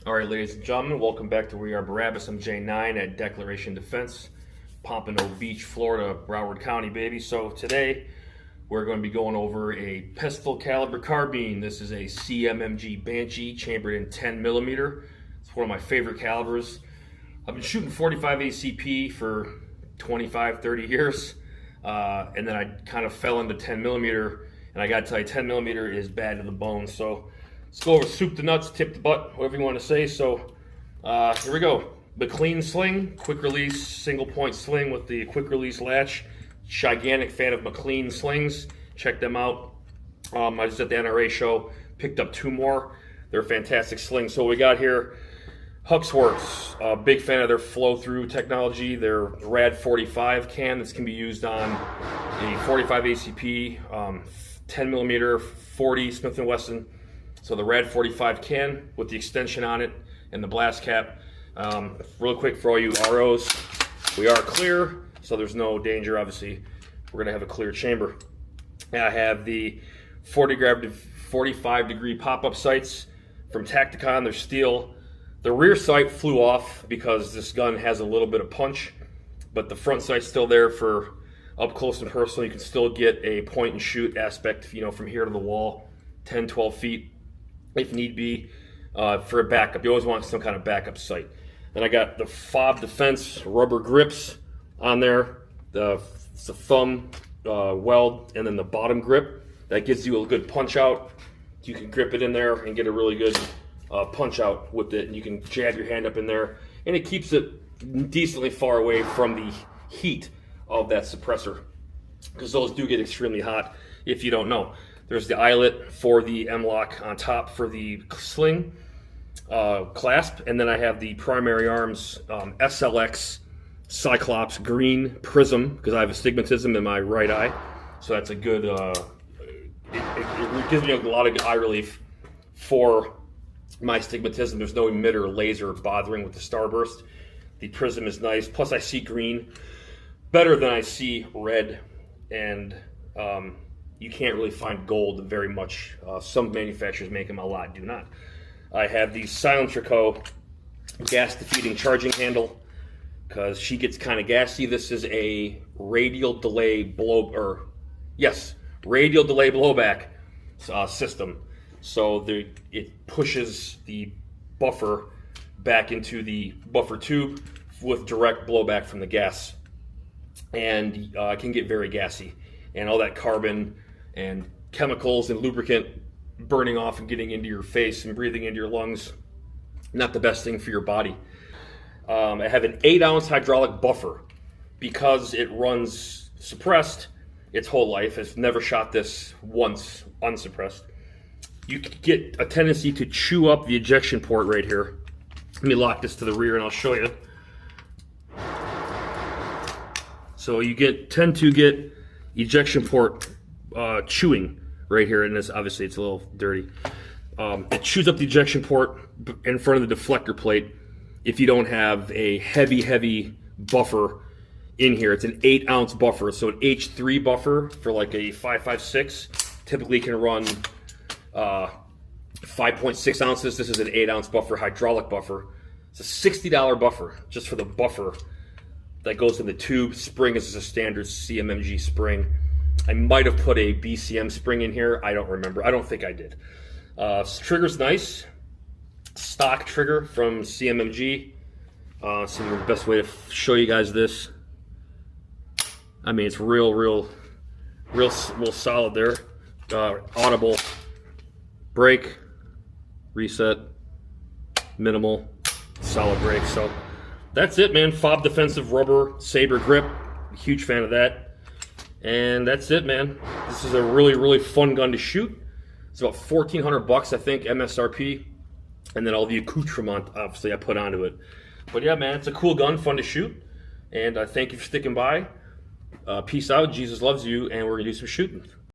All right, ladies and gentlemen, welcome back to We Are Barabbas. I'm J9 at Declaration Defense, Pompano Beach, Florida, Broward County, baby. So today we're going to be going over a pistol caliber carbine. This is a CMMG Banshee chambered in 10 millimeter. It's one of my favorite calibers. I've been shooting 45 ACP for 25, 30 years, and then I kind of fell into 10 millimeter, and I got to tell you, 10 millimeter is bad to the bone. So let's go over soup to nuts, tip to butt, whatever you want to say. So here we go. McLean sling, quick release, single point sling with the quick release latch. Gigantic fan of McLean slings. Check them out. I was at the NRA show, picked up two more. They're fantastic slings. So what we got here, Huxworks, big fan of their flow-through technology. Their Rad 45 can, this can be used on a 45 ACP, 10 millimeter, 40 Smith & Wesson. So the Rad 45 can with the extension on it and the blast cap. Real quick for all you ROs, we are clear, so there's no danger. Obviously, we're gonna have a clear chamber. And I have the 45 degree pop-up sights from Tacticon. They're steel. The rear sight flew off because this gun has a little bit of punch, but the front sight's still there for up close and personal. You can still get a point and shoot aspect, you know, from here to the wall, 10, 12 feet. If need be, for a backup. You always want some kind of backup sight. Then I got the FOB Defense rubber grips on there. It's the thumb weld and then the bottom grip. That gives you a good punch out. You can grip it in there and get a really good punch out with it. And you can jab your hand up in there. And it keeps it decently far away from the heat of that suppressor, because those do get extremely hot if you don't know. There's the eyelet for the M-LOK on top for the sling clasp, and then I have the Primary Arms SLX Cyclops green prism, because I have astigmatism in my right eye, so that's a good, it gives me a lot of eye relief for my astigmatism. There's no emitter laser bothering with the starburst. The prism is nice, plus I see green better than I see red, and you can't really find gold very much. Some manufacturers make them, a lot do not. I have the Silencer Co. gas defeating charging handle, because she gets kind of gassy. This is a radial delay radial delay blowback system. So it pushes the buffer back into the buffer tube with direct blowback from the gas, and it can get very gassy, and all that carbon and chemicals and lubricant burning off and getting into your face and breathing into your lungs, not the best thing for your body. I have an 8-ounce hydraulic buffer, because it runs suppressed its whole life. It's never shot this once unsuppressed. You get a tendency to chew up the ejection port right here. Let me lock this to the rear and I'll show you. So you tend to get ejection port chewing right here, and this obviously it's a little dirty. It chews up the ejection port in front of the deflector plate if you don't have a heavy buffer in here. It's an 8-ounce buffer, so an H3 buffer for like a 5.56 typically can run 5.6 ounces. This is an 8-ounce buffer, hydraulic buffer. It's a $60 buffer just for the buffer that goes in the tube. Spring is a standard CMMG spring. I might have put a BCM spring in here. I don't remember. I don't think I did. Trigger's nice. Stock trigger from CMMG. So the best way to show you guys this. I mean, it's real solid there. Audible brake, reset, minimal, solid brake. So that's it, man. FOB defensive rubber saber grip. Huge fan of that. And that's it, man. This is a really fun gun to shoot. It's about $1,400, I think, MSRP. And then all the accoutrement, obviously, I put onto it. But yeah, man, it's a cool gun, fun to shoot. And I thank you for sticking by. Peace out. Jesus loves you. And we're going to do some shooting.